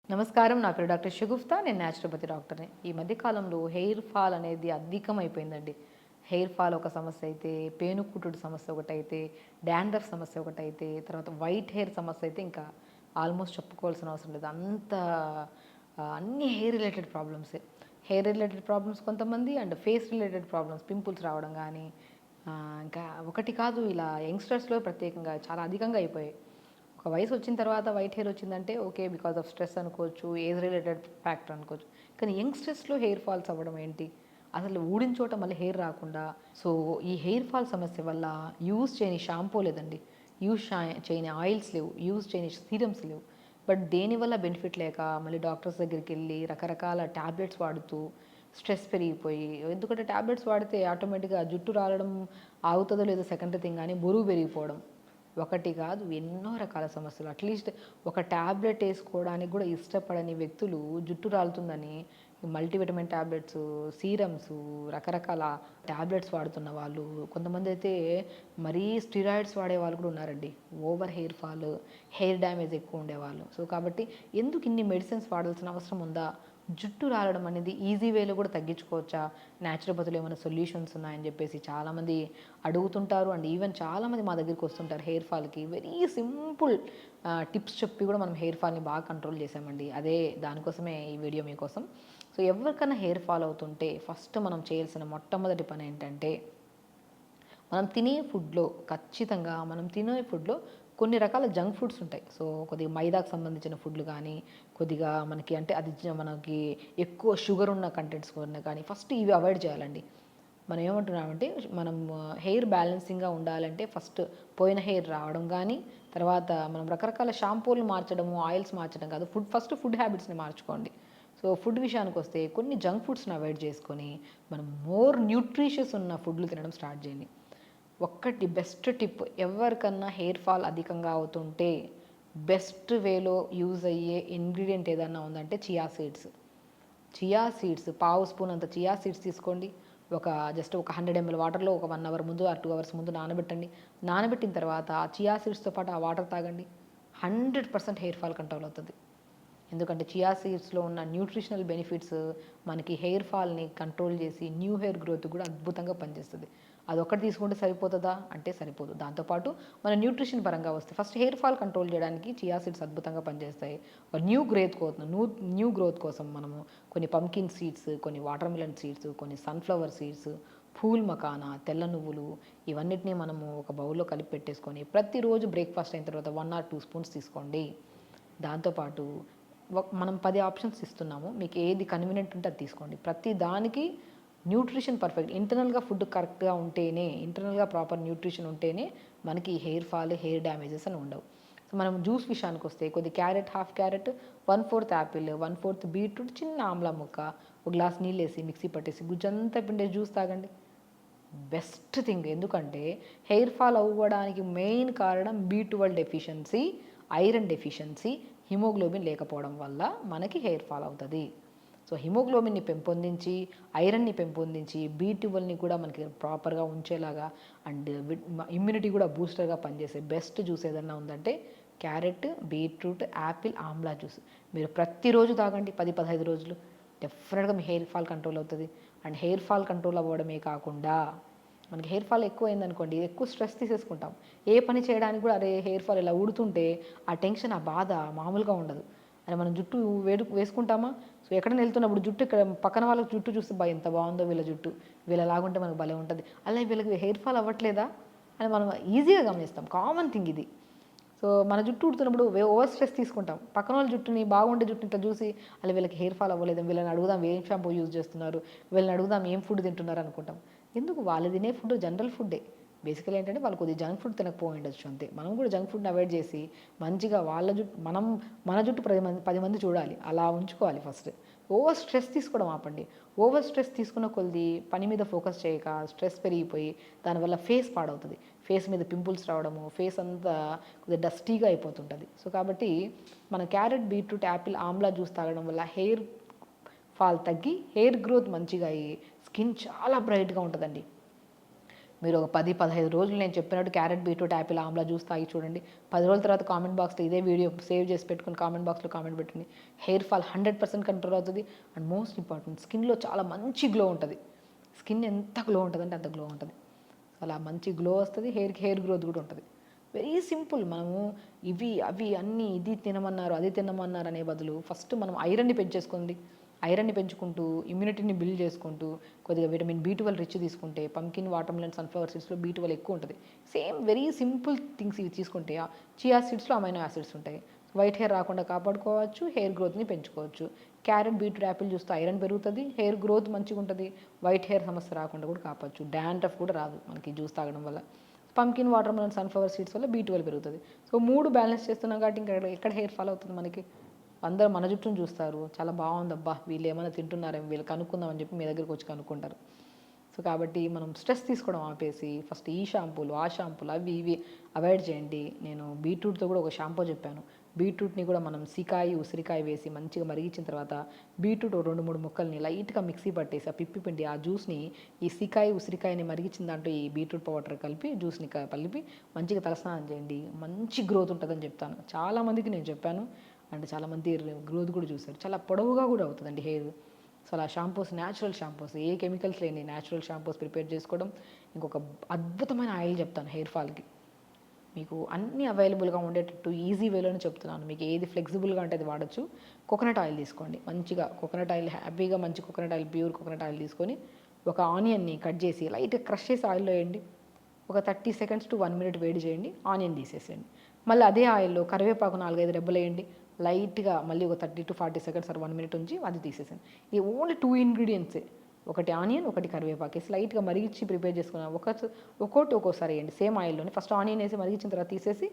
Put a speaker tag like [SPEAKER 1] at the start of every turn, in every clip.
[SPEAKER 1] నమస్కారం. నా పేరు డాక్టర్ షగుఫ్తా. నేను న్యాచురోపతి డాక్టర్ని. ఈ మధ్య కాలంలో హెయిర్ ఫాల్ అనేది అధికమైపోయిందండి. హెయిర్ ఫాల్ ఒక సమస్య అయితే, పేనుకుట్టుడు సమస్య ఒకటైతే, డాండ్రఫ్ సమస్య ఒకటైతే, తర్వాత వైట్ హెయిర్ సమస్య అయితే ఇంకా ఆల్మోస్ట్ చెప్పుకోవాల్సిన అవసరం లేదు. అంత అన్ని హెయిర్ రిలేటెడ్ ప్రాబ్లమ్సే. హెయిర్ రిలేటెడ్ ప్రాబ్లమ్స్ కొంతమంది, and face related problems, pimples రావడం కానీ, ఇంకా ఒకటి కాదు, ఇలా యంగ్స్టర్స్లో ప్రత్యేకంగా చాలా అధికంగా అయిపోయాయి. ఒక వయసు వచ్చిన తర్వాత వైట్ హెయిర్ వచ్చిందంటే ఓకే, బికాస్ ఆఫ్ స్ట్రెస్ అనుకోవచ్చు, ఏజ్ రిలేటెడ్ ఫ్యాక్టర్ అనుకోవచ్చు. కానీ యంగ్స్టర్స్లో హెయిర్ ఫాల్స్ అవ్వడం ఏంటి? అసలు ఊడిన చోట మళ్ళీ హెయిర్ రాకుండా. సో ఈ హెయిర్ ఫాల్ సమస్య వల్ల యూజ్ చేయని షాంపూ లేదండి, చేయని ఆయిల్స్ లేవు, యూజ్ చేయని సీరమ్స్ లేవు. బట్ దేనివల్ల బెనిఫిట్ లేక మళ్ళీ డాక్టర్స్ దగ్గరికి వెళ్ళి రకరకాల ట్యాబ్లెట్స్ వాడుతూ స్ట్రెస్ పెరిగిపోయి, ఎందుకంటే ట్యాబ్లెట్స్ వాడితే ఆటోమేటిక్గా జుట్టు రాలడం ఆగుతుందో లేదో సెకండరీ థింగ్, కానీ బరువు పెరిగిపోవడం ఒకటి కాదు, ఎన్నో రకాల సమస్యలు. అట్లీస్ట్ ఒక ట్యాబ్లెట్ వేసుకోవడానికి కూడా ఇష్టపడని వ్యక్తులు జుట్టు రాలుతుందని మల్టీవిటమిన్ ట్యాబ్లెట్స్, సీరమ్స్, రకరకాల ట్యాబ్లెట్స్ వాడుతున్న వాళ్ళు, కొంతమంది అయితే మరీ స్టిరాయిడ్స్ వాడే వాళ్ళు కూడా ఉన్నారండి. Over hair fall, hair damage ఎక్కువ ఉండేవాళ్ళు. సో కాబట్టి ఎందుకు ఇన్ని మెడిసిన్స్ వాడాల్సిన అవసరం ఉందా? జుట్టు రాలడం అనేది ఈజీ వేలో కూడా తగ్గించుకోవచ్చా? న్యాచురోపతిలో ఏమైనా సొల్యూషన్స్ ఉన్నాయని చెప్పేసి చాలామంది అడుగుతుంటారు. అండ్ ఈవెన్ చాలామంది మా దగ్గరికి వస్తుంటారు హెయిర్ ఫాల్కి. వెరీ సింపుల్ టిప్స్ చెప్పి కూడా మనం హెయిర్ ఫాల్ని బాగా కంట్రోల్ చేసామండి. అదే దానికోసమే ఈ వీడియో మీకోసం. సో ఎవరికైనా హెయిర్ ఫాల్ అవుతుంటే ఫస్ట్ మనం చేయాల్సిన మొట్టమొదటి పని ఏంటంటే, మనం తినే ఫుడ్లో కొన్ని రకాల జంక్ ఫుడ్స్ ఉంటాయి. సో కొద్దిగా మైదాకు సంబంధించిన ఫుడ్లు కానీ, కొద్దిగా మనకి అంటే అది మనకి ఎక్కువ షుగర్ ఉన్న కంటెంట్స్ కానీ ఫస్ట్ ఇవి అవాయిడ్ చేయాలండి. మనం ఏమంటున్నామంటే, మనం హెయిర్ బ్యాలెన్సింగ్గా ఉండాలంటే ఫస్ట్ పోయిన హెయిర్ రావడం కానీ, తర్వాత మనం రకరకాల షాంపూలు మార్చడము, ఆయిల్స్ మార్చడం కాదు, ఫస్ట్ ఫుడ్ హ్యాబిట్స్ని మార్చుకోండి. సో ఫుడ్ విషయానికి వస్తే కొన్ని జంక్ ఫుడ్స్ని అవాయిడ్ చేసుకొని మనం మోర్ న్యూట్రిషియస్ ఉన్న ఫుడ్లు తినడం స్టార్ట్ చేయండి. ఒక్కటి బెస్ట్ టిప్, ఎవరికన్నా హెయిర్ ఫాల్ అధికంగా అవుతుంటే బెస్ట్ వేలో యూజ్ అయ్యే ఇంగ్రీడియంట్ ఏదన్నా ఉందంటే చియా సీడ్స్ పావు స్పూన్ అంత చియా సీడ్స్ తీసుకోండి. జస్ట్ ఒక 100 ml వాటర్లో ఒక 1 అవర్ ముందు ఆర్ 2 అవర్స్ ముందు నానబెట్టండి. నానబెట్టిన తర్వాత ఆ చియా సీడ్స్తో పాటు ఆ వాటర్ తాగండి. 100% హెయిర్ ఫాల్ కంట్రోల్ అవుతుంది. ఎందుకంటే చియా సీడ్స్లో ఉన్న న్యూట్రిషనల్ బెనిఫిట్స్ మనకి హెయిర్ ఫాల్ని కంట్రోల్ చేసి న్యూ హెయిర్ గ్రోత్ కూడా అద్భుతంగా పనిచేస్తుంది. అదొక్కటి తీసుకుంటే సరిపోతుందా అంటే సరిపోదు. దాంతోపాటు మన న్యూట్రిషన్ పరంగా వస్తే ఫస్ట్ హెయిర్ ఫాల్ కంట్రోల్ చేయడానికి చియా సీడ్స్ అద్భుతంగా పనిచేస్తాయి. న్యూ గ్రోత్ కోసం మనము కొన్ని పంకిన్ సీడ్స్, కొన్ని వాటర్ మిలన్ సీడ్స్, కొన్ని సన్ఫ్లవర్ సీడ్స్, ఫూల్ మకానా, తెల్ల నువ్వులు, ఇవన్నిటిని మనము ఒక బౌల్లో కలిపి పెట్టేసుకొని ప్రతిరోజు బ్రేక్ఫాస్ట్ అయిన తర్వాత 1 or 2 స్పూన్స్ తీసుకోండి. దాంతోపాటు మనం 10 ఆప్షన్స్ ఇస్తున్నాము, మీకు ఏది కన్వీనియంట్ ఉంటే అది తీసుకోండి. ప్రతి దానికి న్యూట్రిషన్ పర్ఫెక్ట్, ఇంటర్నల్గా ఫుడ్ కరెక్ట్గా ఉంటేనే, ఇంటర్నల్గా ప్రాపర్ న్యూట్రిషన్ ఉంటేనే మనకి హెయిర్ ఫాల్, హెయిర్ డ్యామేజెస్ అని ఉండవు. సో మనం జ్యూస్ విషయానికి వస్తే కొద్ది carrot, half carrot, 1/4 Apple, 1/4 beetroot, చిన్న ఆమ్లా ముక్క, ఒక గ్లాస్ నీళ్ళు వేసి మిక్సీ పట్టేసి గుజ్జంతా పిండే జ్యూస్ తాగండి. Best thing. ఎందుకంటే హెయిర్ ఫాల్ అవ్వడానికి మెయిన్ కారణం B12 deficiency, iron deficiency, haemoglobin లేకపోవడం వల్ల మనకి హెయిర్ ఫాల్ అవుతుంది. సో హిమోగ్లోబిన్ని పెంపొందించి, ఐరన్ని పెంపొందించి, B12ని కూడా మనకి ప్రాపర్గా ఉంచేలాగా, అండ్ ఇమ్యూనిటీ కూడా బూస్టర్గా పనిచేసే బెస్ట్ జ్యూస్ ఏదన్నా ఉందంటే carrot, beetroot, Apple, Amla juice. మీరు ప్రతిరోజు తాగండి 10-15 రోజులు. డెఫినెట్గా మీ హెయిర్ ఫాల్ కంట్రోల్ అవుతుంది. అండ్ హెయిర్ ఫాల్ కంట్రోల్ అవ్వడమే కాకుండా, మనకి హెయిర్ ఫాల్ ఎక్కువ అయిందనుకోండి, ఎక్కువ స్ట్రెస్ తీసేసుకుంటాం. ఏ పని చేయడానికి కూడా అరే హెయిర్ ఫాల్ ఇలా ఊడుతుంటే ఆ టెన్షన్, ఆ బాధ మామూలుగా ఉండదు. అరే మనం జుట్టు వేసుకుంటామా, సో ఎక్కడైనా వెళ్తున్నప్పుడు జుట్టు ఇక్కడ పక్కన వాళ్ళకి జుట్టు చూస్తే బా ఎంత బాగుందో వీళ్ళ జుట్టు, వీళ్ళలాగుంటే మనకు భలే ఉంటుంది, అలా వీళ్ళకి హెయిర్ ఫాల్ అవ్వట్లేదా అని మనం ఈజీగా గమనిస్తాం. కామన్ థింగ్ ఇది. సో మన జుట్టు ఉడుతున్నప్పుడు ఓవర్ స్ట్రెస్ తీసుకుంటాం. పక్కన వాళ్ళ జుట్టుని, బాగుండే జుట్టుని ఇట్లా చూసి అలా వీళ్ళకి హెయిర్ ఫాల్ అవ్వలేదు, వీళ్ళని అడుగుదాం ఏం షాంపూ యూజ్ చేస్తున్నారు, వీళ్ళని అడుగుదాం ఏం ఫుడ్ తింటున్నారు అనుకుంటాం. ఎందుకు, వాళ్ళు తినే ఫుడ్ జనరల్ ఫుడ్డే. బేసికల్ ఏంటంటే వాళ్ళు కొద్దిగా జంక్ ఫుడ్ తినకపోయి ఉండొచ్చు అంతే. మనం కూడా జంక్ ఫుడ్ని అవాయిడ్ చేసి మంచిగా వాళ్ళ జుట్టు, మన జుట్టు 10 మంది చూడాలి, అలా ఉంచుకోవాలి ఫస్ట్. ఓవర్ స్ట్రెస్ తీసుకోవడం ఆపండి. ఓవర్ స్ట్రెస్ తీసుకున్న కొద్ది పని మీద ఫోకస్ చేయక స్ట్రెస్ పెరిగిపోయి దానివల్ల ఫేస్ పాడవుతుంది. ఫేస్ మీద పింపుల్స్ రావడము, ఫేస్ అంతా కొద్దిగా డస్టీగా అయిపోతుంటుంది. సో కాబట్టి మన carrot, beetroot, Apple, Amla juice తాగడం వల్ల హెయిర్ ఫాల్ తగ్గి హెయిర్ గ్రోత్ మంచిగా అయ్యి స్కిన్ చాలా బ్రైట్గా ఉంటుందండి. మీరు ఒక 10-15 రోజులు నేను చెప్పినట్టు carrot, beetroot, Apple, Amla juice తాగి చూడండి. 10 రోజుల తర్వాత కామెంట్ బాక్స్లో ఇదే వీడియో సేవ్ చేసి పెట్టుకుని కామెంట్ బాక్స్లో కామెంట్ పెట్టండి. హెయిర్ ఫాల్ 100% కంట్రోల్ అవుతుంది. అండ్ మోస్ట్ ఇంపార్టెంట్, స్కిన్లో చాలా మంచి గ్లో ఉంటుంది. స్కిన్ ఎంత గ్లో ఉంటుందంటే అంత గ్లో ఉంటుంది. అలా మంచి గ్లో వస్తుంది. హెయిర్ గ్రోత్ కూడా ఉంటుంది. Very simple. మనము ఇవి అవి అన్నీ ఇది తినమన్నారు అది తినమన్నారు అనే బదులు ఫస్ట్ మనం ఐరన్ని పెంచేసుకోండి. ఐరన్ని పెంచుకుంటూ ఇమ్యూనిటీని బిల్డ్ చేసుకుంటూ కొద్దిగా విటమిన్ B12 రిచ్ తీసుకుంటే పంకిన్, వాటర్మెలన్, సన్ఫ్లవర్ సీడ్స్లో B12 ఎక్కువ ఉంటుంది. సేమ్ వెరీ సింపుల్ థింగ్స్ ఇవి తీసుకుంటే చియా సీడ్స్లో అమైనో యాసిడ్స్ ఉంటాయి. వైట్ హెయిర్ రాకుండా కాపాడుకోవచ్చు, హెయిర్ గ్రోత్ని పెంచుకోవచ్చు. క్యారెట్, బీట్రూట్, యాపిల్ చూస్తే ఐరన్ పెరుగుతుంది, హెయిర్ గ్రోత్ మంచిగా ఉంటుంది. వైట్ హెయిర్ సమస్య రాకుండా కూడా కాపాడచ్చు. డాండ్రఫ్ కూడా రాదు మనకి జ్యూస్ తాగడం వల్ల. పంకిన్, వాటర్మెలన్, సన్ఫ్లవర్ సీడ్స్ వల్ల B12 పెరుగుతుంది. సో 3 బ్యాలెన్స్ చేస్తున్నాం కాబట్టి ఇంకా ఎక్కడ హెయిర్ ఫాల్ అవుతుంది మనకి. అందరూ మన జుట్టును చూస్తారు, చాలా బాగుంది అబ్బా వీళ్ళు ఏమైనా తింటున్నారేమో వీళ్ళు కనుక్కుందామని చెప్పి మీ దగ్గరికి వచ్చి కనుక్కుంటారు. సో కాబట్టి మనం స్ట్రెస్ తీసుకోవడం ఆపేసి ఫస్ట్ ఈ షాంపూలు ఆ షాంపూలు అవి ఇవి అవాయిడ్ చేయండి. నేను బీట్రూట్తో కూడా ఒక షాంపూ చెప్పాను. బీట్రూట్ని కూడా మనం ఉసిరికాయ వేసి మంచిగా మరిగించిన తర్వాత బీట్రూట్ 2-3 ముక్కల్ని లైట్గా మిక్సీ పట్టేసి ఆ పిప్పి పిండి ఆ జ్యూస్ని ఈ ఉసిరికాయని మరిగించిన దాంట్లో ఈ బీట్రూట్ పౌడర్ కలిపి జ్యూస్ని కలిపి మంచిగా తలస్నానం చేయండి. మంచి గ్రోత్ ఉంటుందని చెప్తాను. చాలామందికి నేను చెప్పాను అండ్ చాలామంది గ్రోత్ కూడా చూశారు. చాలా పొడవుగా కూడా అవుతుందండి హెయిర్. సో అలా షాంపూస్, న్యాచురల్ షాంపూస్, ఏ కెమికల్స్ లేని న్యాచురల్ షాంపూస్ ప్రిపేర్ చేసుకోవడం. ఇంకొక అద్భుతమైన ఆయిల్ చెప్తాను హెయిర్ ఫాల్కి. మీకు అన్నీ అవైలబుల్గా ఉండేటట్టు ఈజీ వేలోనే చెప్తున్నాను. మీకు ఏది ఫ్లెక్సిబుల్గా అంటే అది వాడచ్చు. కోకోనట్ ఆయిల్ తీసుకోండి. మంచిగా కోకోనట్ ఆయిల్ హ్యాపీగా మంచి coconut oil, pure coconut oil తీసుకొని ఒక ఆనియన్ని కట్ చేసి లైట్గా క్రష్ చేసి ఆయిల్లో వేయండి. ఒక 30 seconds to 1 minute వేడి చేయండి. ఆనియన్ తీసేసేయండి. మళ్ళీ అదే ఆయిల్లో కరివేపాకు 4-5 రెబ్బలు వేయండి. లైట్గా మళ్ళీ ఒక 30 to 40 seconds or 1 minute ఉంచి అది తీసేసేయండి. ఇది ఓన్లీ 2 ingredients. ఒకటి ఆనియన్, ఒకటి కరివేపాకు వేసి లైట్గా మరిగించి ప్రిపేర్ చేసుకున్నాం. ఒక్కోసారి వేయండి సేమ్ ఆయిల్లోనే. ఫస్ట్ ఆనియన్ వేసి మరిగించిన తర్వాత తీసేసి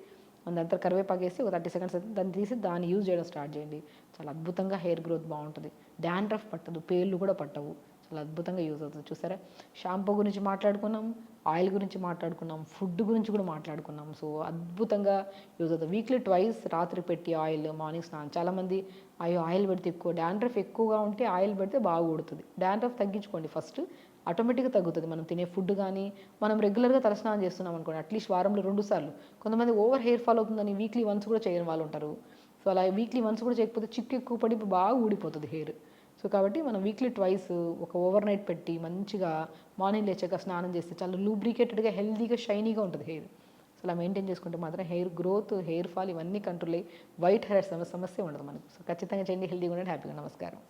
[SPEAKER 1] దాని తర్వాత కరివేపాకు వేసి ఒక 30 seconds అయితే దాన్ని తీసి దాన్ని యూజ్ చేయడం స్టార్ట్ చేయండి. చాలా అద్భుతంగా హెయిర్ గ్రోత్ బాగుంటుంది. డాండ్రఫ్ పట్టదు, పేర్లు కూడా పట్టవు. చాలా అద్భుతంగా యూజ్ అవుతుంది. చూసారా, షాంపూ గురించి మాట్లాడుకున్నాం, ఆయిల్ గురించి మాట్లాడుకున్నాం, ఫుడ్ గురించి కూడా మాట్లాడుకున్నాం. సో అద్భుతంగా యూజ్ అవుతుంది. వీక్లీ 2 రాత్రి పెట్టి ఆయిల్, మార్నింగ్ స్నానం. చాలామంది అయ్యో ఆయిల్ పెడితే ఎక్కువ డాండ్రఫ్ ఎక్కువగా ఉంటే ఆయిల్ పెడితే బాగా ఉడుతుంది. డాండ్రఫ్ తగ్గించుకోండి ఫస్ట్, ఆటోమేటిక్గా తగ్గుతుంది. మనం తినే ఫుడ్ కానీ మనం రెగ్యులర్గా తలస్నానం చేస్తున్నాం అనుకోండి, అట్లీస్ట్ వారంలో 2 సార్లు. కొంతమంది ఓవర్ హెయిర్ ఫాల్ అవుతుందని వీక్లీ వన్స్ కూడా చేయని వాళ్ళు ఉంటారు. సో అలా వీక్లీ వన్స్ కూడా చేయకపోతే చిక్కు ఎక్కువ పడి బాగా ఊడిపోతుంది హెయిర్. సో కాబట్టి మనం వీక్లీ 2 ఒక ఓవర్ నైట్ పెట్టి మంచిగా మార్నింగ్ లేచాక స్నానం చేస్తే చాలా లూబ్రికేటెడ్గా, హెల్దీగా, షైనీగా ఉంటుంది హెయిర్. సో అలా మెయింటైన్ చేసుకుంటే మాత్రం హెయిర్ గ్రోత్, హెయిర్ ఫాల్ ఇవన్నీ కంట్రోల్ అయ్యి వైట్ హెయిర్ సమస్య ఉండదు మనకు. సో ఖచ్చితంగా చేయండి. హెల్దీగా ఉండండి, హ్యాపీగా. నమస్కారం.